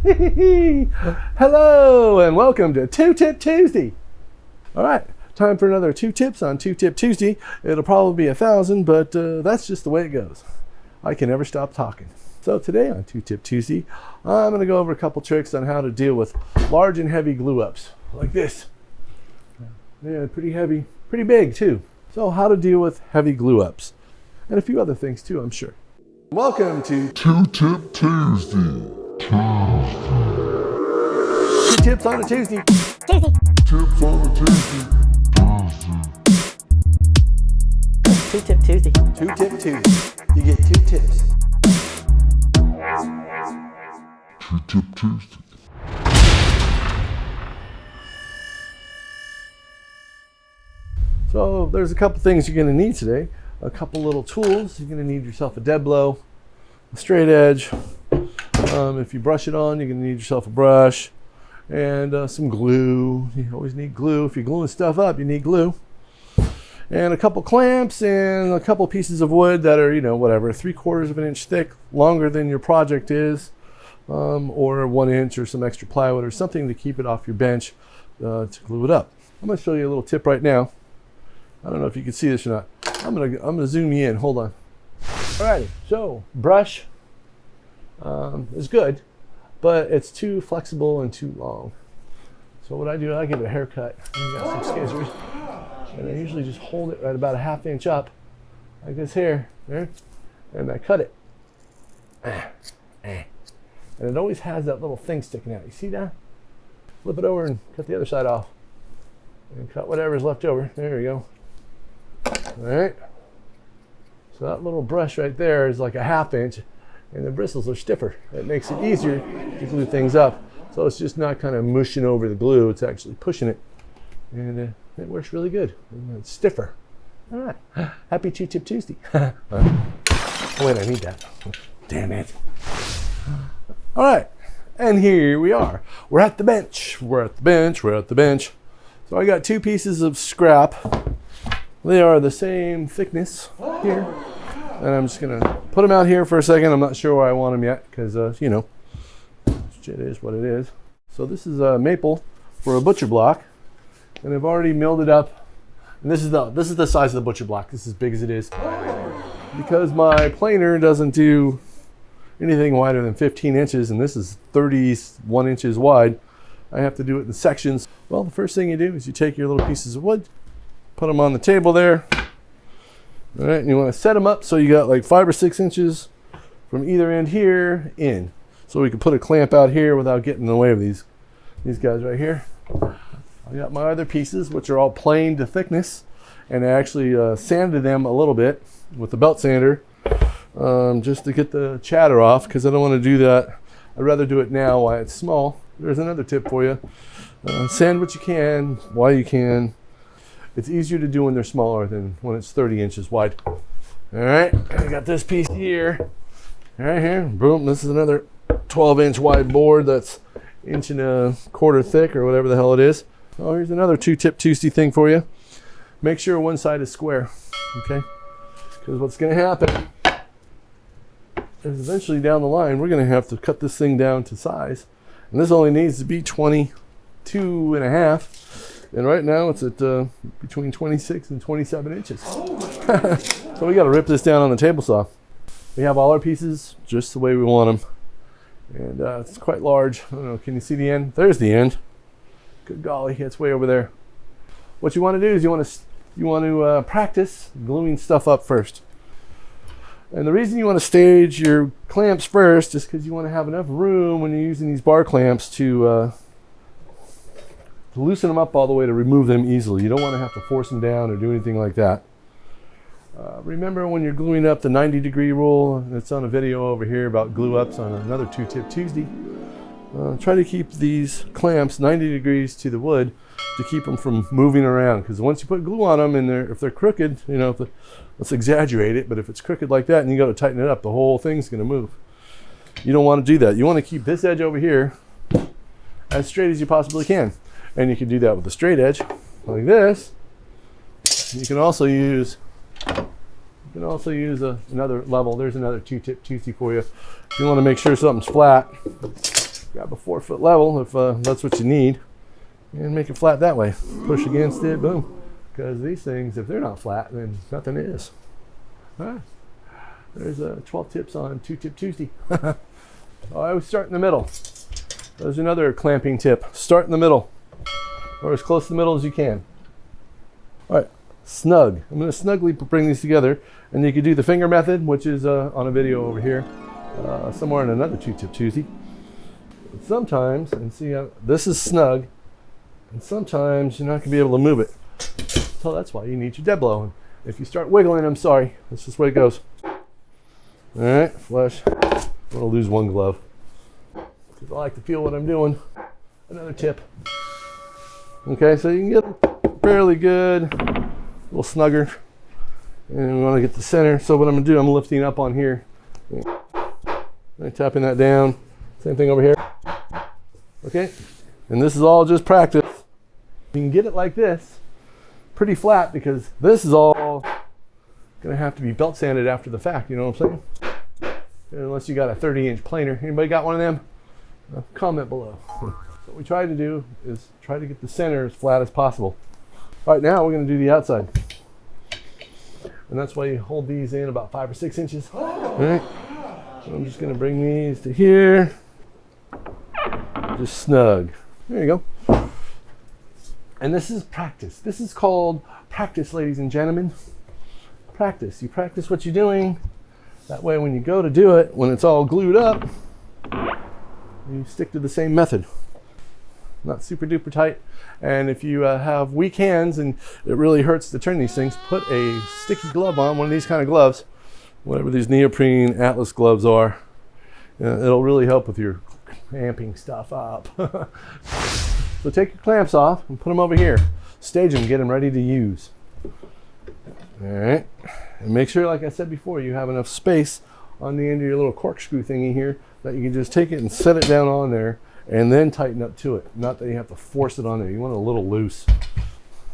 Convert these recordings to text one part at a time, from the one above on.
Hello and welcome to Two Tip Tuesday. All right, time for another 2 tips on 2 Tip Tuesday. It'll probably be 1,000, but that's just the way it goes. I can never stop talking. So today on 2 Tip Tuesday, I'm going to go over a couple tricks on how to deal with large and heavy glue ups like this. Yeah, pretty heavy, pretty big too. So how to deal with heavy glue ups and a few other things too, I'm sure. Welcome to 2 Tip Tuesday. 2 tips on a Tuesday. Tips on a Tuesday. 2 Tip Tuesday. 2 Tip Tuesday. You get 2 tips. 2 Tip Tuesday. So there's a couple things you're going to need today. A couple little tools. You're going to need yourself a dead blow, a straight edge. If you brush it on, you're going to need yourself a brush and some glue. You always need glue. If you're gluing stuff up, you need glue. And a couple clamps and a couple pieces of wood that are, whatever, 3/4 of an inch thick, longer than your project is, or 1 inch or some extra plywood or something to keep it off your bench to glue it up. I'm going to show you a little tip right now. I don't know if you can see this or not. I'm gonna zoom you in. Hold on. Alrighty. So brush is good, but it's too flexible and too long. So what I do, I give it a haircut. I got some scissors, and I usually just hold it right about a 1/2 inch up, like this here, there, and I cut it. And it always has that little thing sticking out. You see that? Flip it over and cut the other side off, and cut whatever's left over. There we go. All right. So that little brush right there is like a 1/2 inch, and the bristles are stiffer. That makes it easier to glue things up. So it's just not kind of mushing over the glue, it's actually pushing it. And it works really good. And it's stiffer. All right. Happy 2 Tip Tuesday. Oh wait, I need that. Damn it. All right. And here we are. We're at the bench. We're at the bench. We're at the bench. So I got 2 pieces of scrap. They are the same thickness here. And I'm just going to put them out here for a second. I'm not sure where I want them yet because, shit is what it is. So this is a maple for a butcher block. And I've already milled it up. And this is the size of the butcher block. This is as big as it is. Because my planer doesn't do anything wider than 15 inches, and this is 31 inches wide, I have to do it in sections. Well, the first thing you do is you take your little pieces of wood, put them on the table there. All right, and you want to set them up so you got like 5 or 6 inches from either end here in. So we can put a clamp out here without getting in the way of these guys right here. I got my other pieces, which are all planed to thickness, and I actually sanded them a little bit with the belt sander just to get the chatter off, because I don't want to do that. I'd rather do it now while it's small. There's another tip for you. Sand what you can while you can. It's easier to do when they're smaller than when it's 30 inches wide. All right, I got this piece here. Right here, boom, this is another 12-inch wide board that's 1.25 inches thick or whatever the hell it is. Oh, here's another 2 Tip Tuesday thing for you. Make sure one side is square, okay? Because what's gonna happen is eventually down the line, we're gonna have to cut this thing down to size. And this only needs to be 22.5. And right now it's at between 26 and 27 inches. So we got to rip this down on the table saw. We have all our pieces just the way we want them. And it's quite large. I don't know, can you see the end? There's the end. Good golly, it's way over there. What you want to do is you want to practice gluing stuff up first. And the reason you want to stage your clamps first is because you want to have enough room when you're using these bar clamps to loosen them up all the way to remove them easily. You don't want to have to force them down or do anything like that. Remember when you're gluing up the 90-degree rule? It's on a video over here about glue ups on another 2 Tip Tuesday. Try to keep these clamps 90 degrees to the wood to keep them from moving around, because once you put glue on them and if they're crooked, let's exaggerate it, but if it's crooked like that and you got to tighten it up, the whole thing's going to move. You don't want to do that. You want to keep this edge over here as straight as you possibly can. And you can do that with a straight edge like this. You can also use another level. There's another 2 Tip Tuesday for you. If you want to make sure something's flat, grab a 4-foot level if that's what you need, and make it flat that way. Push against it, boom. Because these things, if they're not flat, then nothing is. All right. There's 12 tips on Two-Tip Tuesday. I always start in the middle. There's another clamping tip. Start in the middle, or as close to the middle as you can. All right, snug. I'm going to snugly bring these together, and you can do the finger method, which is on a video over here, somewhere in another Two-Tip Tuesday. But sometimes, and see, this is snug, and sometimes you're not going to be able to move it. So that's why you need your dead blow. If you start wiggling, I'm sorry. That's just the way it goes. All right, flush. I'm going to lose one glove because I like to feel what I'm doing. Another tip. Okay, so you can get them fairly good, a little snugger. And we want to get the center. So what I'm going to do, I'm lifting up on here. I'm tapping that down. Same thing over here. Okay, and this is all just practice. You can get it like this. Pretty flat, because this is all gonna have to be belt sanded after the fact, you know what I'm saying? Unless you got a 30-inch planer. Anybody got one of them? Comment below. What we try to do is try to get the center as flat as possible. All right, now we're gonna do the outside. And that's why you hold these in about 5 or 6 inches. All right, so I'm just gonna bring these to here. Just snug. There you go. And this is practice. This is called practice, ladies and gentlemen. Practice. You practice what you're doing. That way when you go to do it, when it's all glued up, you stick to the same method. Not super duper tight. And if you have weak hands and it really hurts to turn these things, put a sticky glove on, one of these kind of gloves, whatever these neoprene Atlas gloves are. It'll really help with your amping stuff up. So take your clamps off and put them over here. Stage them, get them ready to use. All right, and make sure, like I said before, you have enough space on the end of your little corkscrew thingy here that you can just take it and set it down on there and then tighten up to it. Not that you have to force it on there. You want it a little loose.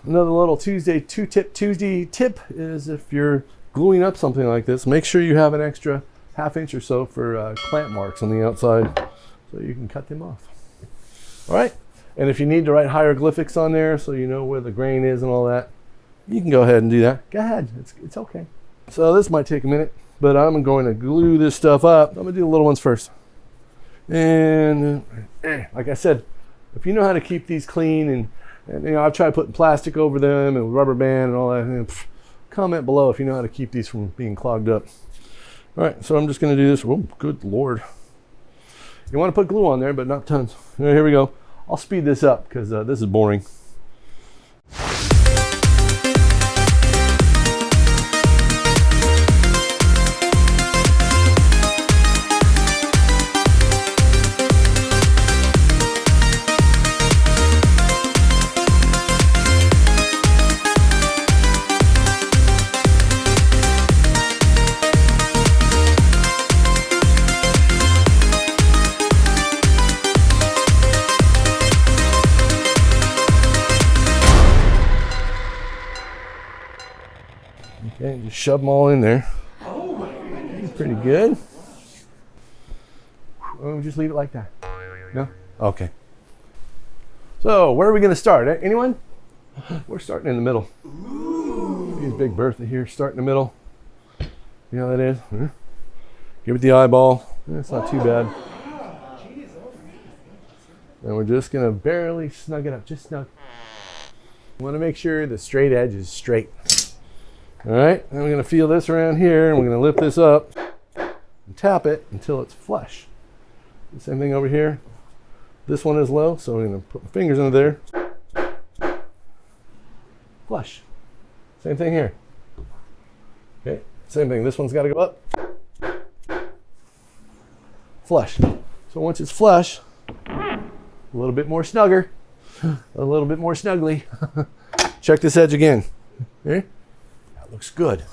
Another little Two-Tip Tuesday tip is if you're gluing up something like this, make sure you have an extra 1/2 inch or so for clamp marks on the outside so you can cut them off. All right. And if you need to write hieroglyphics on there so you know where the grain is and all that, you can go ahead and do that. Go ahead, it's okay. So this might take a minute, but I'm going to glue this stuff up. I'm gonna do the little ones first. And like I said, if you know how to keep these clean, and you know, I've tried putting plastic over them and rubber band and all that, and comment below if you know how to keep these from being clogged up. All right, so I'm just gonna do this. Oh, good Lord. You wanna put glue on there, but not tons. All right, here we go. I'll speed this up because this is boring. Okay, just shove them all in there. Pretty good. Or we just leave it like that? No? Okay. So, where are we going to start? Anyone? We're starting in the middle. Here's Big Bertha here, start in the middle. You know how that is? Give it the eyeball. It's not too bad. And we're just going to barely snug it up, just snug. You want to make sure the straight edge is straight. All right, then we're going to feel this around here, and we're going to lift this up and tap it until it's flush. The same thing over here. This one is low, so we're going to put my fingers under there. Flush. Same thing here. Okay, same thing. This one's got to go up. Flush. So once it's flush, a little bit more snugger, a little bit more snugly. Check this edge again. Okay? Looks good.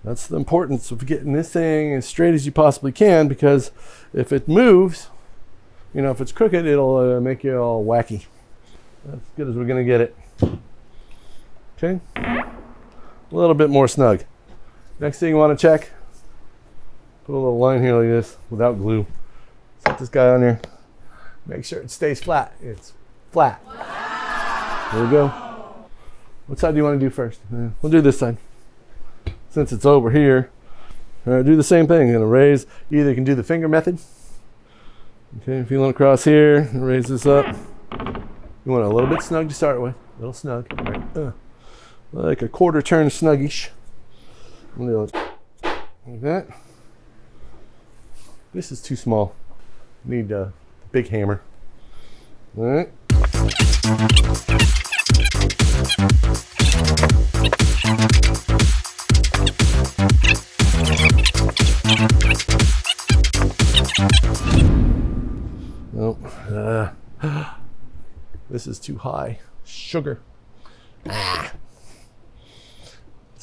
That's the importance of getting this thing as straight as you possibly can, because if it moves, you know, if it's crooked, it'll make you all wacky. That's as good as we're gonna get it. Okay, a little bit more snug. Next thing you want to check, put a little line here like this without glue. Set this guy on there. Make sure it stays flat. It's flat. There we go. What side do you want to do first? We'll do this side. Since it's over here. All right, do the same thing. I'm gonna raise, either you can do the finger method. Okay, feeling across here, raise this up. You want a little bit snug to start with. A little snug. All right. Like a quarter turn snuggish. Like that. This is too small. Need a big hammer. All right. Nope. This is too high. Sugar. That's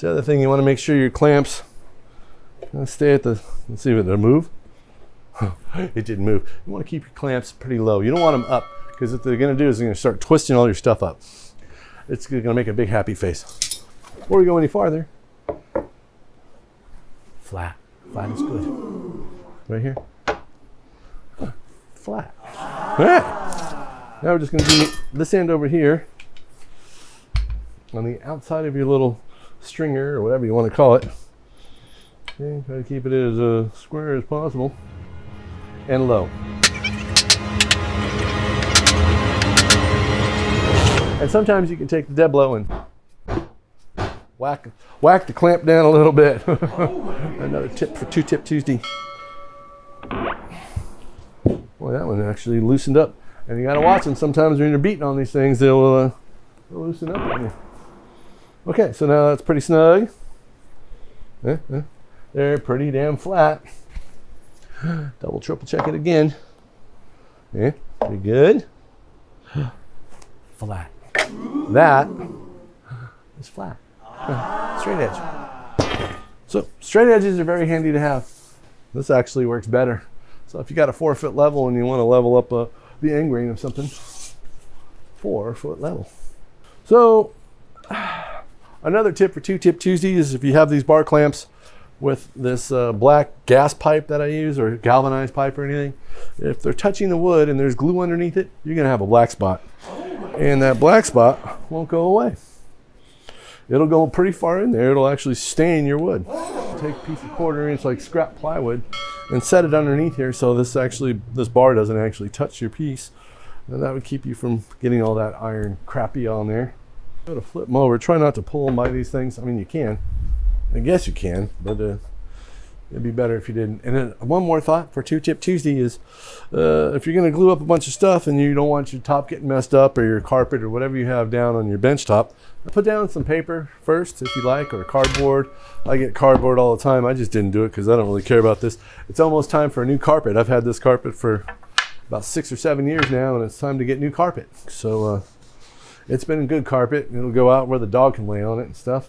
the other thing, you want to make sure your clamps stay at the, let's see if it'll move. It didn't move. You want to keep your clamps pretty low. You don't want them up, because what they're going to do is they're going to start twisting all your stuff up. It's going to make a big happy face. Before we go any farther, flat. Flat is good. Right here. Flat. All right. Now we're just going to do this end over here on the outside of your little stringer, or whatever you want to call it. Okay, try to keep it as square as possible and low. And sometimes you can take the dead blow and whack the clamp down a little bit. Another tip for Two Tip Tuesday. Boy, that one actually loosened up. And you gotta watch them. Sometimes when you're beating on these things, they'll loosen up on you. Okay, so now that's pretty snug. They're pretty damn flat. Double, triple check it again. Yeah, pretty good. Flat. That is flat. Straight edge. So straight edges are very handy to have. This actually works better. So if you got a 4-foot level and you want to level up the end grain of something, 4-foot level. So another tip for Two Tip Tuesday is if you have these bar clamps with this black gas pipe that I use, or galvanized pipe or anything, if they're touching the wood and there's glue underneath it, you're gonna have a black spot. And that black spot won't go away. It'll go pretty far in there. It'll actually stain your wood. Take a piece of 1/4 inch like scrap plywood and set it underneath here so this bar doesn't actually touch your piece. And that would keep you from getting all that iron crappy on there. Go to flip them over. Try not to pull them by these things. I mean, you can. I guess you can, but it'd be better if you didn't. And then one more thought for Two Tip Tuesday is if you're going to glue up a bunch of stuff and you don't want your top getting messed up, or your carpet or whatever you have down on your bench top, put down some paper first if you like, or cardboard. I get cardboard all the time. I just didn't do it because I don't really care about this. It's almost time for a new carpet. I've had this carpet for about 6 or 7 years now, and it's time to get new carpet. So it's been a good carpet. It'll go out where the dog can lay on it and stuff.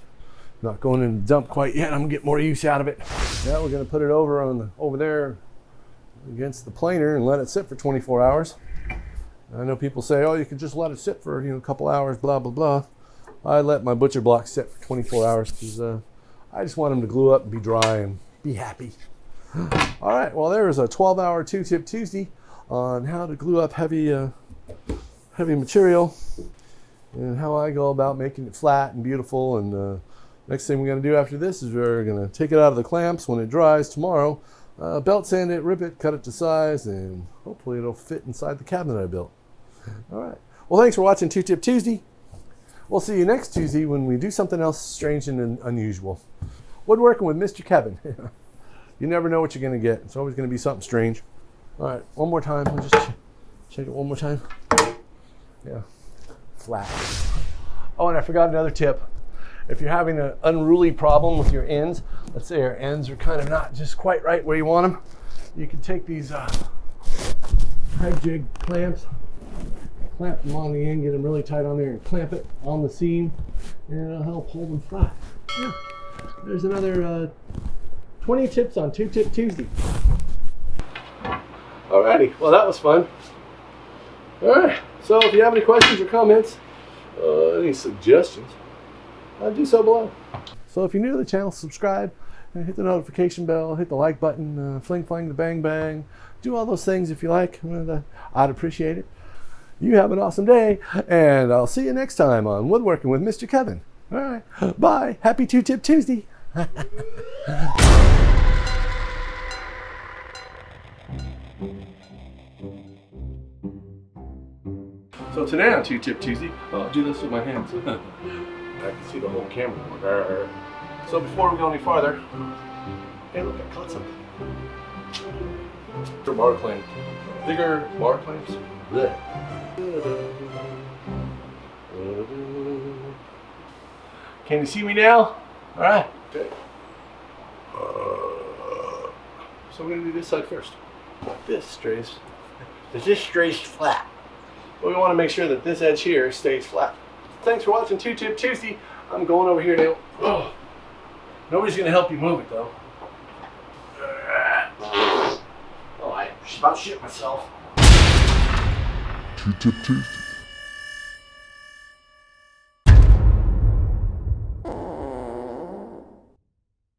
Not going in the dump quite yet. I'm gonna get more use out of it. Now we're gonna put it over there against the planer and let it sit for 24 hours. I know people say, oh, you can just let it sit for a couple hours, blah blah blah. I let my butcher blocks sit for 24 hours because I just want them to glue up and be dry and be happy. All right, well, there is a 12-hour Two Tip Tuesday on how to glue up heavy material and how I go about making it flat and beautiful. And next thing we're going to do after this is we're going to take it out of the clamps when it dries tomorrow, belt sand it, rip it, cut it to size, and hopefully it'll fit inside the cabinet I built. All right. Well, thanks for watching Two Tip Tuesday. We'll see you next Tuesday when we do something else strange and unusual. Woodworking with Mr. Kevin. You never know what you're going to get. It's always going to be something strange. All right, one more time. We'll just check it one more time. Yeah, flat. Oh, and I forgot another tip. If you're having an unruly problem with your ends, let's say your ends are kind of not just quite right where you want them, you can take these high jig clamps, clamp them on the end, get them really tight on there, and clamp it on the seam, and it'll help hold them flat. Yeah. There's another 20 tips on Two Tip Tuesday. Alrighty, well that was fun. Alright, so if you have any questions or comments, any suggestions, do so below. So if you're new to the channel, subscribe, and hit the notification bell, hit the like button, fling flang the bang bang. Do all those things if you like. I'd appreciate it. You have an awesome day, and I'll see you next time on Woodworking with Mr. Kevin. All right, bye. Happy Two-Tip Tuesday. So today on Two-Tip Tuesday, I'll do this with my hands. I can see the whole camera. So before we go any farther, hey look, I caught something. Bigger bar clamp. Bigger bar clamps. Blech. Can you see me now? All right. Okay. So we're gonna do this side first. This strays. This strays flat. But we want to make sure that this edge here stays flat. Thanks for watching Two-Tip Tuesday. I'm going over here now. Oh. Nobody's gonna help you move it though. Oh, I about shit myself. Two-Tip Tuesday.